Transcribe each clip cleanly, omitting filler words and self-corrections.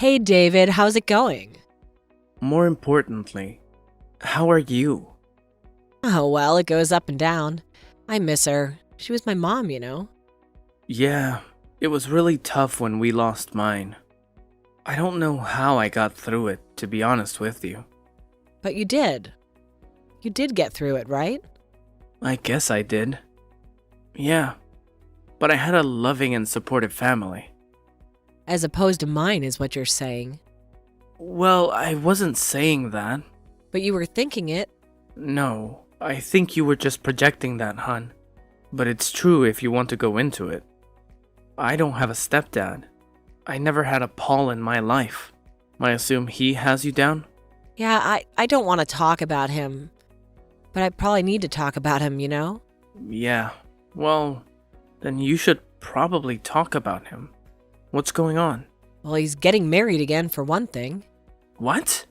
Hey David, how's it going? More importantly, how are you? Oh, well, it goes up and down. I miss her. She was my mom, you know? Yeah, it was really tough when we lost mine. I don't know how I got through it, to be honest with you. But you did. You did get through it, right? I guess I did. Yeah, but I had a loving and supportive family. As opposed to mine, is what you're saying. Well, I wasn't saying that. But you were thinking it. No, I think you were just projecting that, hon. But it's true if you want to go into it. I don't have a stepdad. I never had a Paul in my life. I assume he has you down? Yeah, I don't want to talk about him. But I probably need to talk about him, you know? Yeah, well, then you should probably talk about him. What's going on? Well, he's getting married again, for one thing. What?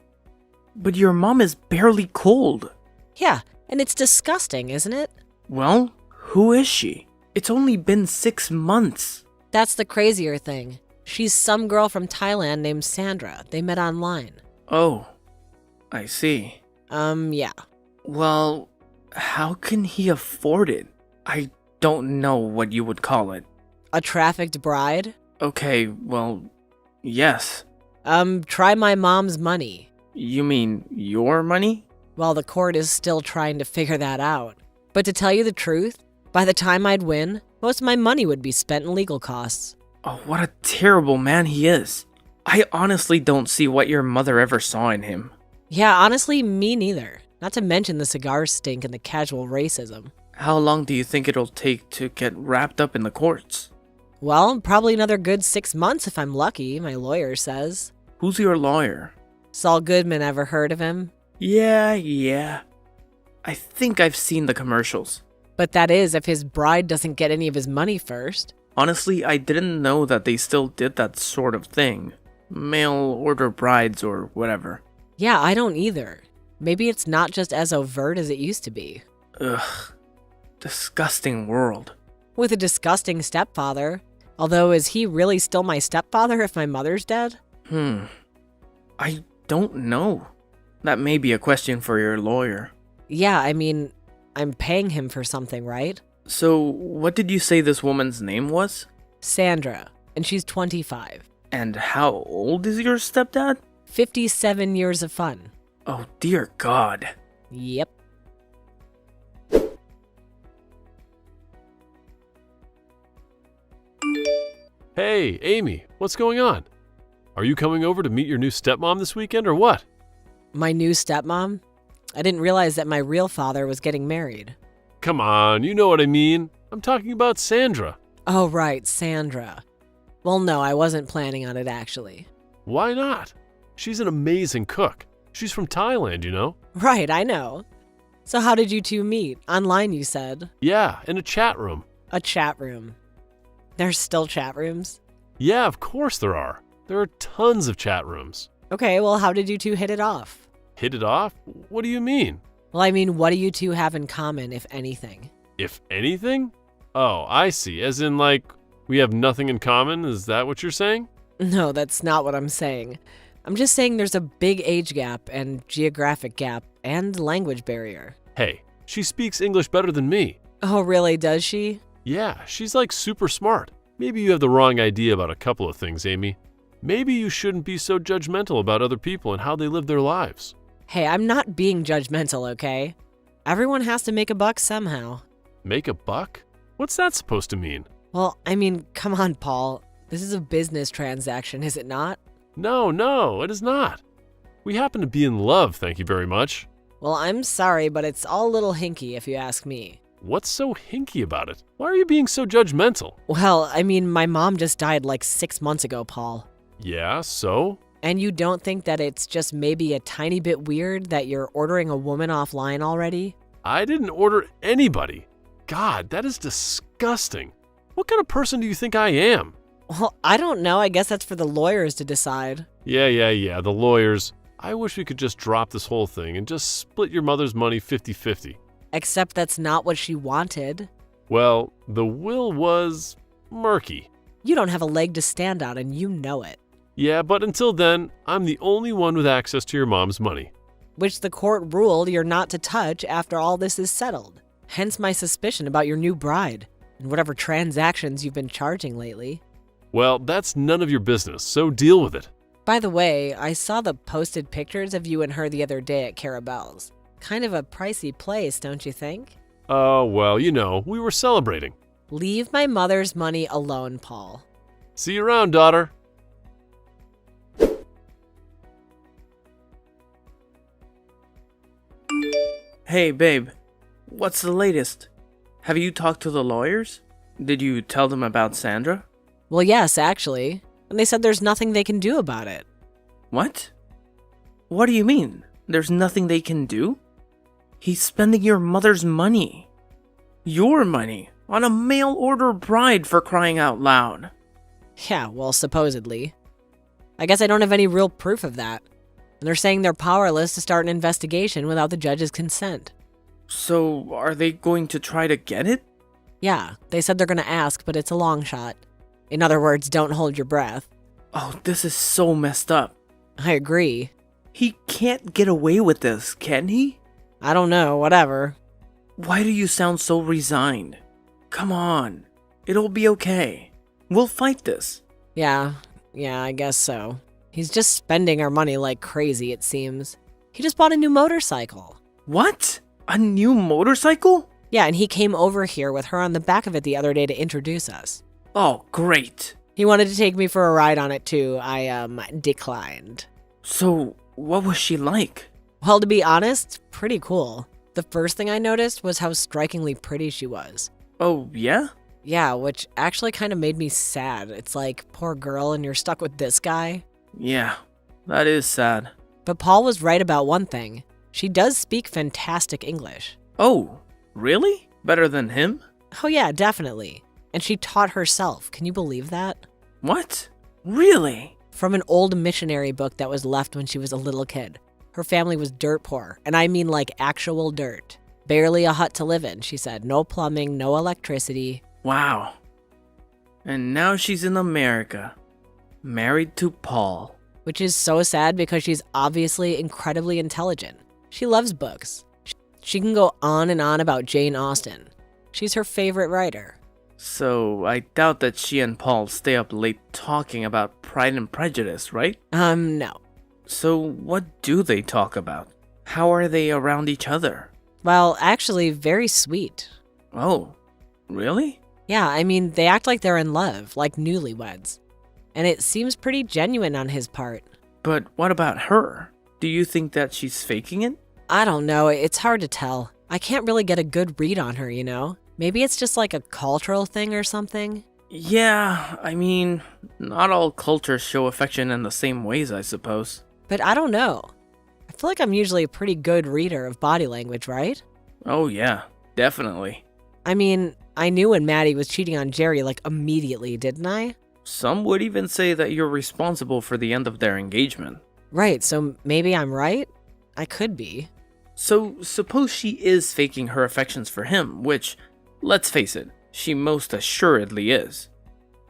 But your mom is barely cold. Yeah, and it's disgusting, isn't it? Well, who is she? It's only been 6 months. That's the crazier thing. She's some girl from Thailand named Sandra. They met online. Oh, I see. Yeah. Well, how can he afford it? I don't know what you would call it. A trafficked bride? Okay, well, yes. Try my mom's money. You mean your money? Well, the court is still trying to figure that out. But to tell you the truth, by the time I'd win, most of my money would be spent in legal costs. Oh, what a terrible man he is. I honestly don't see what your mother ever saw in him. Yeah, honestly, me neither. Not to mention the cigar stink and the casual racism. How long do you think it'll take to get wrapped up in the courts? Well, probably another good 6 months if I'm lucky, my lawyer says. Who's your lawyer? Saul Goodman, ever heard of him? Yeah. I think I've seen the commercials. But that is if his bride doesn't get any of his money first. Honestly, I didn't know that they still did that sort of thing. Mail order brides or whatever. Yeah, I don't either. Maybe it's not just as overt as it used to be. Ugh. Disgusting world. With a disgusting stepfather. Although, is he really still my stepfather if my mother's dead? I don't know. That may be a question for your lawyer. Yeah, I mean, I'm paying him for something, right? So, what did you say this woman's name was? Sandra, and she's 25. And how old is your stepdad? 57 years of fun. Oh, dear God. Yep. Hey, Amy, what's going on? Are you coming over to meet your new stepmom this weekend or what? My new stepmom? I didn't realize that my real father was getting married. Come on, you know what I mean. I'm talking about Sandra. Oh, right, Sandra. Well, no, I wasn't planning on it, actually. Why not? She's an amazing cook. She's from Thailand, you know? Right, I know. So how did you two meet? Online, you said. Yeah, in a chat room. A chat room. There's still chat rooms? Yeah, of course there are. There are tons of chat rooms. Okay, well, how did you two hit it off? Hit it off? What do you mean? Well, I mean, what do you two have in common, if anything? If anything? Oh, I see. As in, like, we have nothing in common? Is that what you're saying? No, that's not what I'm saying. I'm just saying there's a big age gap and geographic gap and language barrier. Hey, she speaks English better than me. Oh, really? Does she? Yeah, she's like super smart. Maybe you have the wrong idea about a couple of things, Amy. Maybe you shouldn't be so judgmental about other people and how they live their lives. Hey, I'm not being judgmental, okay? Everyone has to make a buck somehow. Make a buck? What's that supposed to mean? Well, I mean, come on, Paul. This is a business transaction, is it not? No, it is not. We happen to be in love, thank you very much. Well, I'm sorry, but it's all a little hinky if you ask me. What's so hinky about it? Why are you being so judgmental? Well, I mean, my mom just died like 6 months ago, Paul. Yeah, so? And you don't think that it's just maybe a tiny bit weird that you're ordering a woman offline already? I didn't order anybody. God, that is disgusting. What kind of person do you think I am? Well, I don't know. I guess that's for the lawyers to decide. Yeah, the lawyers. I wish we could just drop this whole thing and just split your mother's money 50-50. Except that's not what she wanted. Well, the will was murky. You don't have a leg to stand on and you know it. Yeah, but until then, I'm the only one with access to your mom's money. Which the court ruled you're not to touch after all this is settled. Hence my suspicion about your new bride and whatever transactions you've been charging lately. Well, that's none of your business, so deal with it. By the way, I saw the posted pictures of you and her the other day at Carabelle's. Kind of a pricey place, don't you think? Oh, well, we were celebrating. Leave my mother's money alone, Paul. See you around, daughter. Hey, babe. What's the latest? Have you talked to the lawyers? Did you tell them about Sandra? Well, yes, actually. And they said there's nothing they can do about it. What? What do you mean? There's nothing they can do? He's spending your mother's money. Your money on a mail-order bride, for crying out loud. Yeah, well, supposedly. I guess I don't have any real proof of that. And they're saying they're powerless to start an investigation without the judge's consent. So, are they going to try to get it? Yeah, they said they're gonna ask, but it's a long shot. In other words, don't hold your breath. Oh, this is so messed up. I agree. He can't get away with this, can he? I don't know, whatever. Why do you sound so resigned? Come on. It'll be okay. We'll fight this. Yeah, I guess so. He's just spending our money like crazy, it seems. He just bought a new motorcycle. What? A new motorcycle? Yeah, and he came over here with her on the back of it the other day to introduce us. Oh, great. He wanted to take me for a ride on it too. I, declined. So, what was she like? Well, to be honest, pretty cool. The first thing I noticed was how strikingly pretty she was. Oh, yeah? Yeah, which actually kind of made me sad. It's like, poor girl, and you're stuck with this guy. Yeah, that is sad. But Paul was right about one thing. She does speak fantastic English. Oh, really? Better than him? Oh yeah, definitely. And she taught herself. Can you believe that? What? Really? From an old missionary book that was left when she was a little kid. Her family was dirt poor, and I mean like actual dirt. Barely a hut to live in, she said. No plumbing, no electricity. Wow. And now she's in America. Married to Paul. Which is so sad because she's obviously incredibly intelligent. She loves books. She can go on and on about Jane Austen. She's her favorite writer. So, I doubt that she and Paul stay up late talking about Pride and Prejudice, right? No. So, what do they talk about? How are they around each other? Well, actually, very sweet. Oh, really? Yeah, I mean, they act like they're in love, like newlyweds. And it seems pretty genuine on his part. But what about her? Do you think that she's faking it? I don't know, it's hard to tell. I can't really get a good read on her, you know? Maybe it's just like a cultural thing or something? Yeah, I mean, not all cultures show affection in the same ways, I suppose. But I don't know. I feel like I'm usually a pretty good reader of body language, right? Oh yeah, definitely. I mean, I knew when Maddie was cheating on Jerry like immediately, didn't I? Some would even say that you're responsible for the end of their engagement. Right, so maybe I'm right? I could be. So, suppose she is faking her affections for him, which, let's face it, she most assuredly is.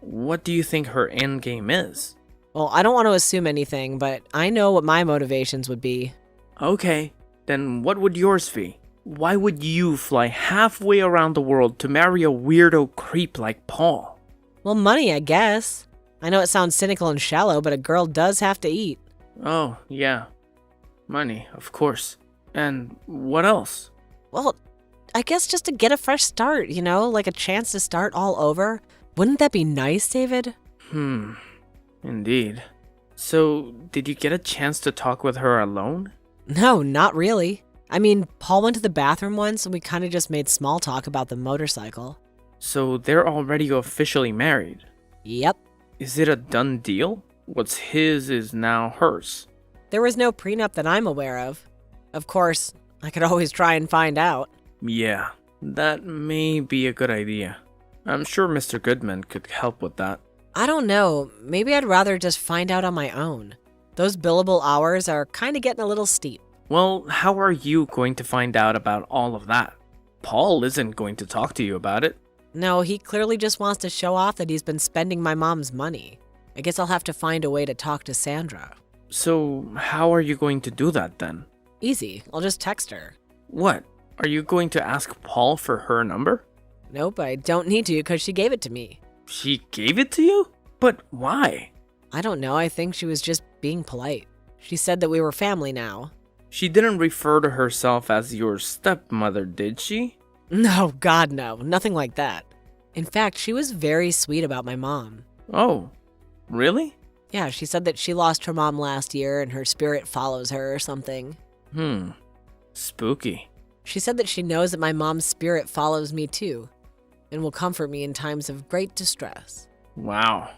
What do you think her endgame is? Well, I don't want to assume anything, but I know what my motivations would be. Okay, then what would yours be? Why would you fly halfway around the world to marry a weirdo creep like Paul? Well, money, I guess. I know it sounds cynical and shallow, but a girl does have to eat. Oh, yeah. Money, of course. And what else? Well, I guess just to get a fresh start, you know, like a chance to start all over. Wouldn't that be nice, David? Indeed. So, did you get a chance to talk with her alone? No, not really. I mean, Paul went to the bathroom once and we kind of just made small talk about the motorcycle. So, they're already officially married? Yep. Is it a done deal? What's his is now hers? There was no prenup that I'm aware of. Of course, I could always try and find out. Yeah, that may be a good idea. I'm sure Mr. Goodman could help with that. I don't know. Maybe I'd rather just find out on my own. Those billable hours are kind of getting a little steep. Well, how are you going to find out about all of that? Paul isn't going to talk to you about it. No, he clearly just wants to show off that he's been spending my mom's money. I guess I'll have to find a way to talk to Sandra. So, how are you going to do that then? Easy, I'll just text her. What? Are you going to ask Paul for her number? Nope, I don't need to because she gave it to me. She gave it to you? But why? I don't know, I think she was just being polite. She said that we were family now. She didn't refer to herself as your stepmother, did she? No, God no, nothing like that. In fact, she was very sweet about my mom. Oh, really? Yeah, she said that she lost her mom last year and her spirit follows her or something. Spooky. She said that she knows that my mom's spirit follows me too and will comfort me in times of great distress. Wow.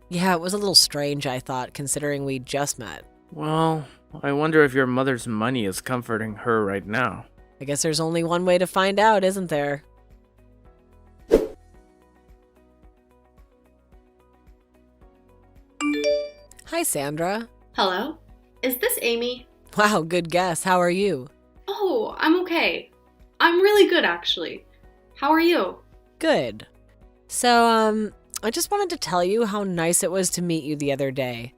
Yeah, it was a little strange, I thought, considering we just met. Well, I wonder if your mother's money is comforting her right now. I guess there's only one way to find out, isn't there? Hi, Sandra. Hello? Is this Amy? Wow, good guess. How are you? Oh, I'm okay. I'm really good, actually. How are you? Good. So, I just wanted to tell you how nice it was to meet you the other day.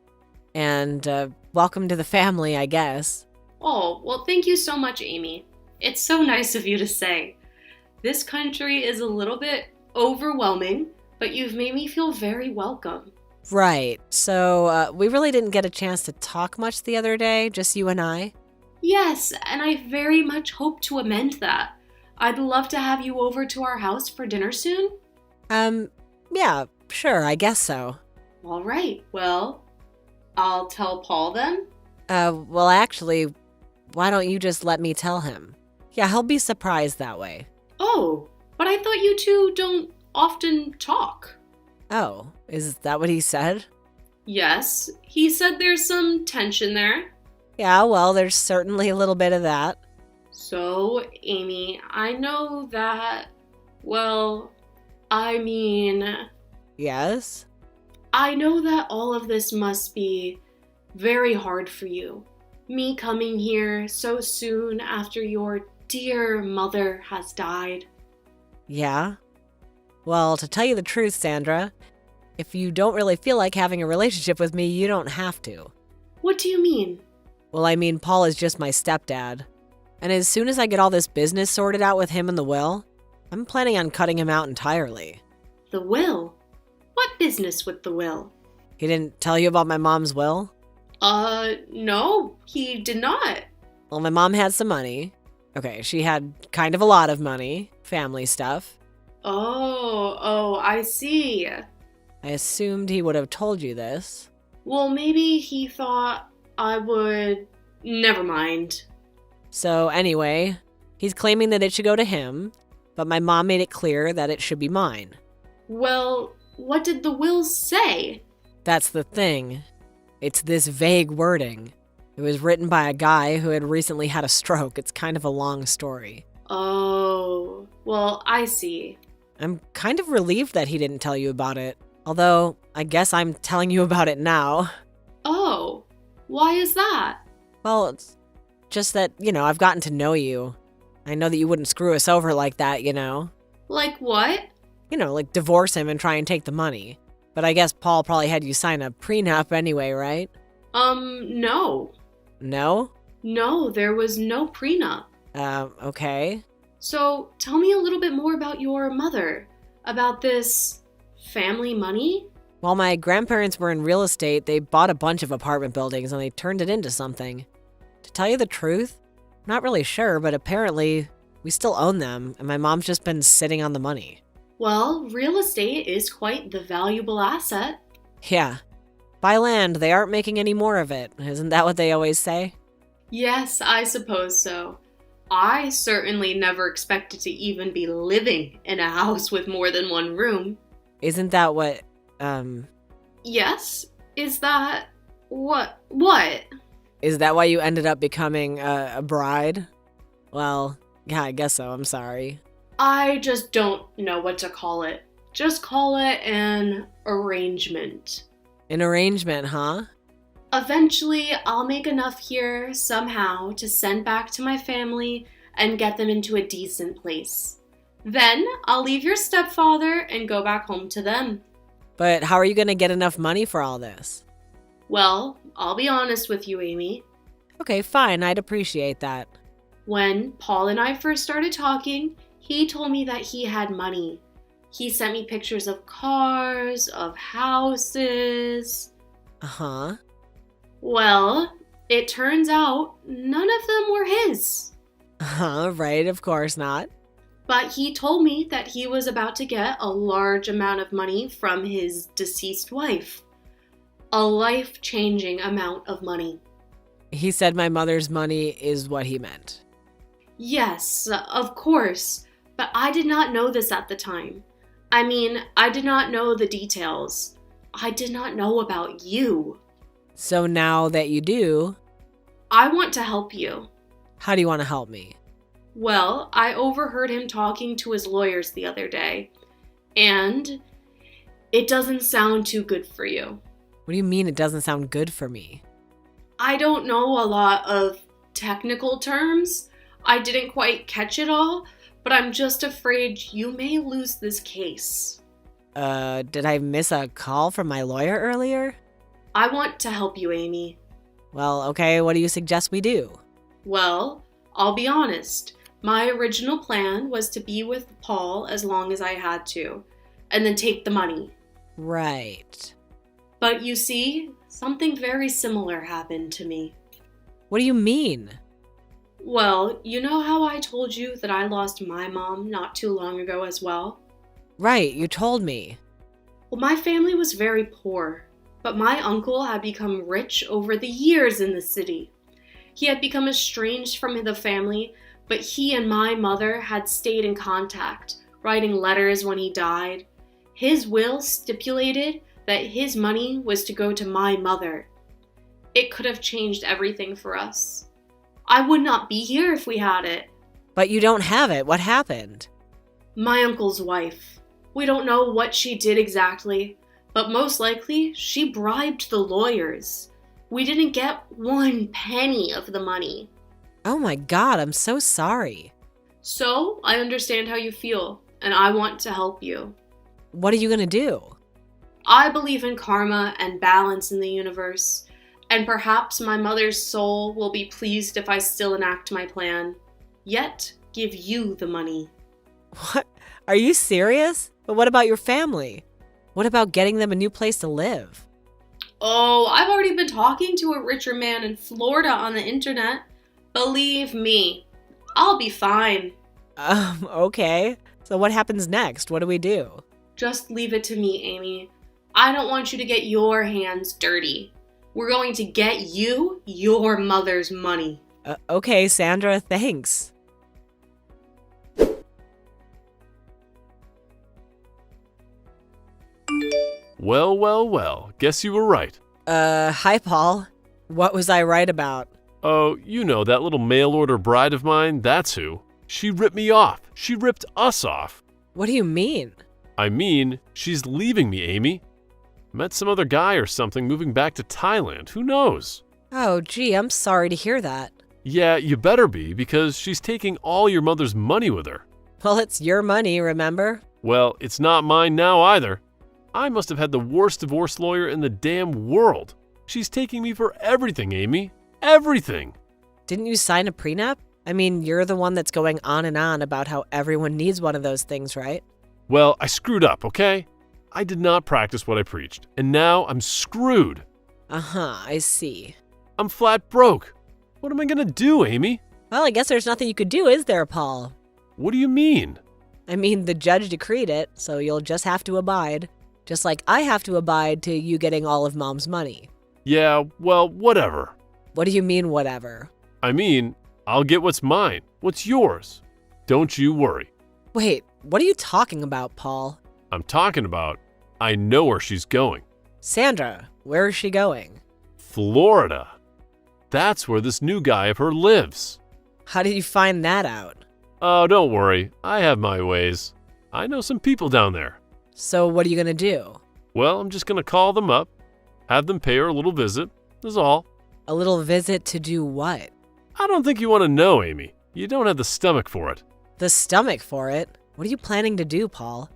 And, welcome to the family, I guess. Oh, well, thank you so much, Amy. It's so nice of you to say. This country is a little bit overwhelming, but you've made me feel very welcome. Right. So, we really didn't get a chance to talk much the other day, just you and I. Yes, and I very much hope to amend that. I'd love to have you over to our house for dinner soon. Yeah, sure, I guess so. All right, well, I'll tell Paul then. Well, actually, why don't you just let me tell him? Yeah, he'll be surprised that way. Oh, but I thought you two don't often talk. Oh, is that what he said? Yes, he said there's some tension there. Yeah, well, there's certainly a little bit of that. So, Amy, I know that, well, I mean, Yes? I know that all of this must be very hard for you. Me coming here so soon after your dear mother has died. Yeah? Well, to tell you the truth, Sandra, if you don't really feel like having a relationship with me, you don't have to. What do you mean? Well, I mean, Paul is just my stepdad. And as soon as I get all this business sorted out with him and the will, I'm planning on cutting him out entirely. The will? What business with the will? He didn't tell you about my mom's will? No, he did not. Well, my mom had some money. Okay, she had kind of a lot of money, family stuff. Oh, I see. I assumed he would have told you this. Well, maybe he thought I would... Never mind. So anyway, he's claiming that it should go to him, but my mom made it clear that it should be mine. Well, what did the will say? That's the thing. It's this vague wording. It was written by a guy who had recently had a stroke. It's kind of a long story. Oh, well, I see. I'm kind of relieved that he didn't tell you about it. Although, I guess I'm telling you about it now. Oh, why is that? Well, it's just that, I've gotten to know you. I know that you wouldn't screw us over like that, Like what? Like divorce him and try and take the money. But I guess Paul probably had you sign a prenup anyway, right? No. No? No, there was no prenup. Okay. So, tell me a little bit more about your mother. About this family money? While my grandparents were in real estate, they bought a bunch of apartment buildings and they turned it into something. To tell you the truth, I'm not really sure, but apparently we still own them, and my mom's just been sitting on the money. Well, real estate is quite the valuable asset. Yeah. Buy land, they aren't making any more of it. Isn't that what they always say? Yes, I suppose so. I certainly never expected to even be living in a house with more than one room. Isn't that what, Yes? Is that... What? Is that why you ended up becoming a bride? Well, yeah, I guess so. I'm sorry. I just don't know what to call it. Just call it an arrangement. An arrangement, huh? Eventually, I'll make enough here somehow to send back to my family and get them into a decent place. Then, I'll leave your stepfather and go back home to them. But how are you going to get enough money for all this? Well, I'll be honest with you, Amy. Okay, fine. I'd appreciate that. When Paul and I first started talking, he told me that he had money. He sent me pictures of cars, of houses. Uh-huh. Well, it turns out none of them were his. Uh-huh, right, of course not. But he told me that he was about to get a large amount of money from his deceased wife. A life-changing amount of money. He said my mother's money is what he meant. Yes, of course. But I did not know this at the time. I mean, I did not know the details. I did not know about you. So now that you do, I want to help you. how do you want to help me? Well, I overheard him talking to his lawyers the other day, and it doesn't sound too good for you. What do you mean it doesn't sound good for me? I don't know a lot of technical terms. I didn't quite catch it all, but I'm just afraid you may lose this case. Did I miss a call from my lawyer earlier? I want to help you, Amy. Well, okay, what do you suggest we do? Well, I'll be honest. My original plan was to be with Paul as long as I had to, and then take the money. Right. But you see, something very similar happened to me. What do you mean? Well, you know how I told you that I lost my mom not too long ago as well? Right, you told me. Well, my family was very poor, but my uncle had become rich over the years in the city. He had become estranged from the family, but he and my mother had stayed in contact, writing letters when he died. His will stipulated that his money was to go to my mother. It could have changed everything for us. I would not be here if we had it. But you don't have it. What happened? My uncle's wife. We don't know what she did exactly, but most likely she bribed the lawyers. We didn't get 1 penny of the money. Oh my God, I'm so sorry. So, I understand how you feel, and I want to help you. What are you gonna do? I believe in karma and balance in the universe, and perhaps my mother's soul will be pleased if I still enact my plan, yet give you the money. What? Are you serious? But what about your family? What about getting them a new place to live? Oh, I've already been talking to a richer man in Florida on the internet. Believe me, I'll be fine. Okay. So what happens next? What do we do? Just leave it to me, Amy. I don't want you to get your hands dirty. We're going to get you your mother's money. Okay, Sandra, thanks. Well, well, well. Guess you were right. Hi, Paul. What was I right about? Oh, you know, that little mail-order bride of mine, that's who. She ripped me off. She ripped us off. What do you mean? I mean, she's leaving me, Amy. Met some other guy or something moving back to Thailand. Who knows? Oh, gee, I'm sorry to hear that. Yeah, you better be, because she's taking all your mother's money with her. Well, it's your money, remember? Well, it's not mine now either. I must have had the worst divorce lawyer in the damn world. She's taking me for everything, Amy. Everything. Didn't you sign a prenup? I mean, you're the one that's going on and on about how everyone needs one of those things, right? Well, I screwed up, okay? I did not practice what I preached, and now I'm screwed. Uh-huh, I see. I'm flat broke. What am I gonna do, Amy? Well, I guess there's nothing you could do, is there, Paul? What do you mean? I mean, the judge decreed it, so you'll just have to abide. Just like I have to abide to you getting all of Mom's money. Yeah, well, whatever. What do you mean, whatever? I mean, I'll get what's mine. What's yours? Don't you worry. Wait, what are you talking about, Paul? I'm talking about, I know where she's going. Sandra, where is she going? Florida. That's where this new guy of her lives. How did you find that out? Oh, don't worry. I have my ways. I know some people down there. So what are you gonna do? Well, I'm just gonna call them up, have them pay her a little visit, is all. A little visit to do what? I don't think you want to know, Amy. You don't have the stomach for it. The stomach for it? What are you planning to do, Paul?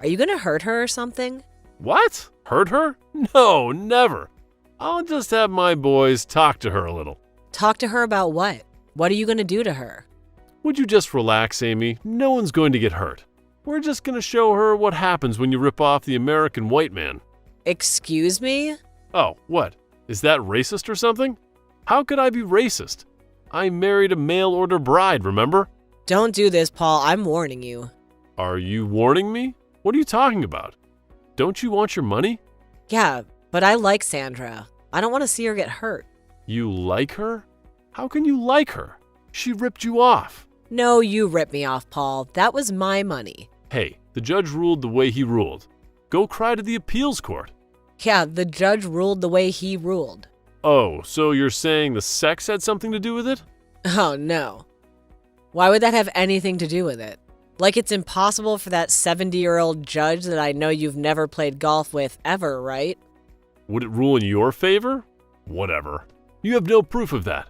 Are you gonna hurt her or something? What? Hurt her? No, never. I'll just have my boys talk to her a little. Talk to her about what? What are you going to do to her? Would you just relax, Amy? No one's going to get hurt. We're just going to show her what happens when you rip off the American white man. Excuse me? Oh, what? Is that racist or something? How could I be racist? I married a mail-order bride, remember? Don't do this, Paul. I'm warning you. Are you warning me? What are you talking about? Don't you want your money? Yeah, but I like Sandra. I don't want to see her get hurt. You like her? How can you like her? She ripped you off. No, you ripped me off, Paul. That was my money. Hey, the judge ruled the way he ruled. Go cry to the appeals court. Yeah, the judge ruled the way he ruled. Oh, so you're saying the sex had something to do with it? Oh, no. Why would that have anything to do with it? Like it's impossible for that 70-year-old judge that I know you've never played golf with ever, right? Would it rule in your favor? Whatever. You have no proof of that.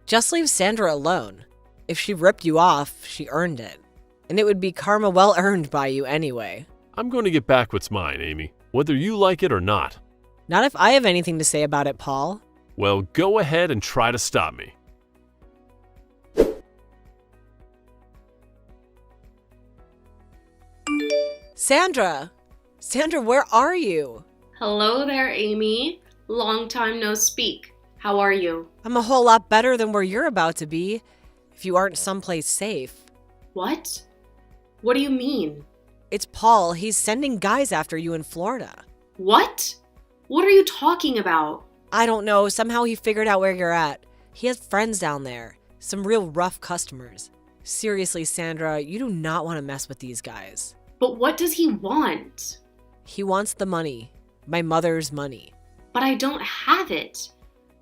Just leave Sandra alone. If she ripped you off, she earned it. And it would be karma well earned by you anyway. I'm going to get back what's mine, Amy, whether you like it or not. Not if I have anything to say about it, Paul. Well, go ahead and try to stop me. Sandra! Sandra, where are you? Hello there, Amy. Long time no speak. How are you? I'm a whole lot better than where you're about to be, if you aren't someplace safe. What? What do you mean? It's Paul. He's sending guys after you in Florida. What? What are you talking about? I don't know. Somehow he figured out where you're at. He has friends down there. Some real rough customers. Seriously, Sandra, you do not want to mess with these guys. But what does he want? He wants the money. My mother's money. But I don't have it.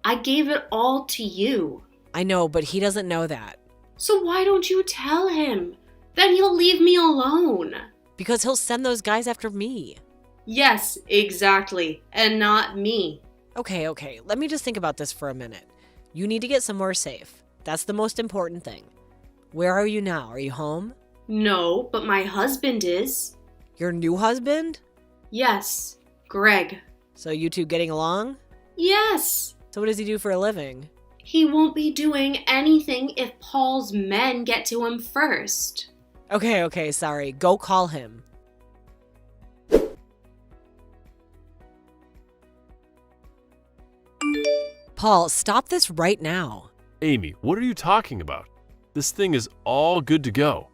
I gave it all to you. I know, but he doesn't know that. So why don't you tell him? Then he'll leave me alone. Because he'll send those guys after me. Yes, exactly. And not me. Okay. Let me just think about this for a minute. You need to get somewhere safe. That's the most important thing. Where are you now? Are you home? No, but my husband is. Your new husband? Yes, Greg. So you two getting along? Yes. So what does he do for a living? He won't be doing anything if Paul's men get to him first. Okay, sorry. Go call him. Paul, stop this right now. Amy, what are you talking about? This thing is all good to go.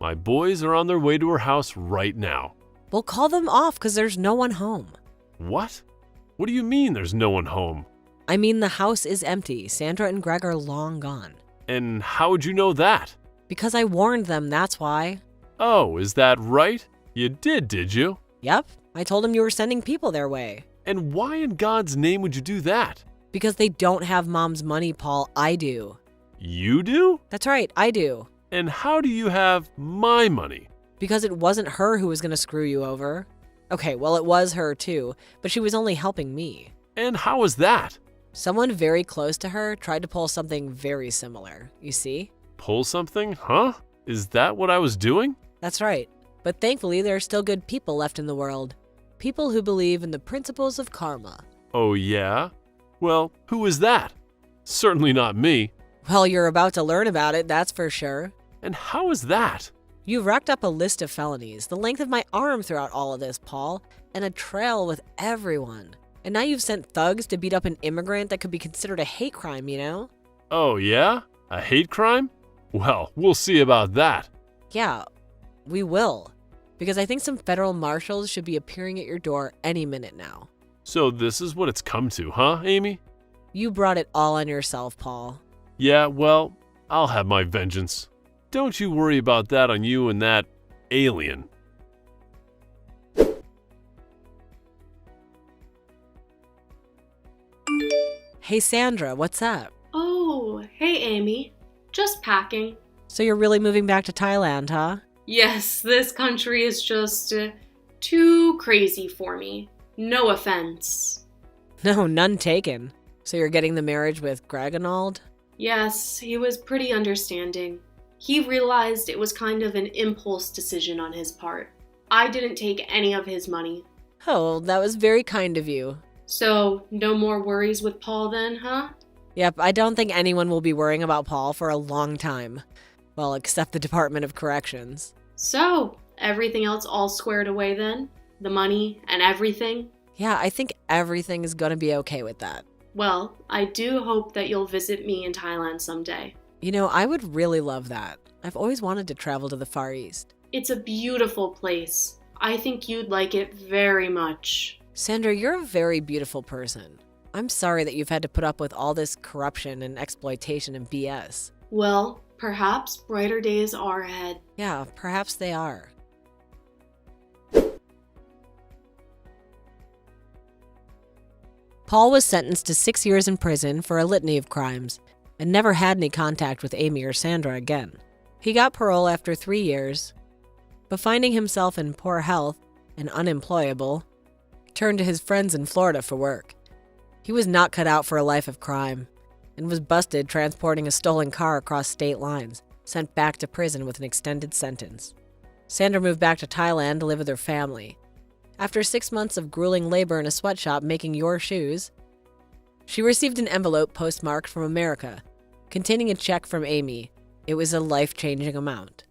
My boys are on their way to her house right now. We'll call them off because there's no one home. What? What do you mean there's no one home? I mean, the house is empty. Sandra and Greg are long gone. And how would you know that? Because I warned them, that's why. Oh, is that right? You did you? Yep, I told them you were sending people their way. And why in God's name would you do that? Because they don't have Mom's money, Paul. I do. You do? That's right, I do. And how do you have my money? Because it wasn't her who was going to screw you over. Okay, well, it was her too, but she was only helping me. And how is that? Someone very close to her tried to pull something very similar, you see? Pull something? Huh? Is that what I was doing? That's right. But thankfully, there are still good people left in the world. People who believe in the principles of karma. Oh, yeah? Well, who is that? Certainly not me. Well, you're about to learn about it, that's for sure. And how is that? You've racked up a list of felonies, the length of my arm throughout all of this, Paul, and a trail with everyone. And now you've sent thugs to beat up an immigrant that could be considered a hate crime, you know? Oh, yeah? A hate crime? Well, we'll see about that. Yeah, we will. Because I think some federal marshals should be appearing at your door any minute now. So this is what it's come to, huh, Amy? You brought it all on yourself, Paul. Yeah, well, I'll have my vengeance. Don't you worry about that on you and that alien. Hey, Sandra, what's up? Oh, hey, Amy. Just packing. So you're really moving back to Thailand, huh? Yes, this country is just too crazy for me. No offense. No, none taken. So you're getting the marriage with Greg and all? Yes, he was pretty understanding. He realized it was kind of an impulse decision on his part. I didn't take any of his money. Oh, that was very kind of you. So, no more worries with Paul then, huh? Yep, I don't think anyone will be worrying about Paul for a long time. Well, except the Department of Corrections. So, everything else all squared away then? The money and everything? Yeah, I think everything is gonna be okay with that. Well, I do hope that you'll visit me in Thailand someday. You know, I would really love that. I've always wanted to travel to the Far East. It's a beautiful place. I think you'd like it very much. Sandra, you're a very beautiful person. I'm sorry that you've had to put up with all this corruption and exploitation and BS. Well, perhaps brighter days are ahead. Yeah, perhaps they are. Paul was sentenced to 6 years in prison for a litany of crimes and never had any contact with Amy or Sandra again. He got parole after 3 years, but finding himself in poor health and unemployable, turned to his friends in Florida for work. He was not cut out for a life of crime and was busted transporting a stolen car across state lines, sent back to prison with an extended sentence. Sandra moved back to Thailand to live with her family. After 6 months of grueling labor in a sweatshop making your shoes, she received an envelope postmarked from America, containing a check from Amy. It was a life-changing amount.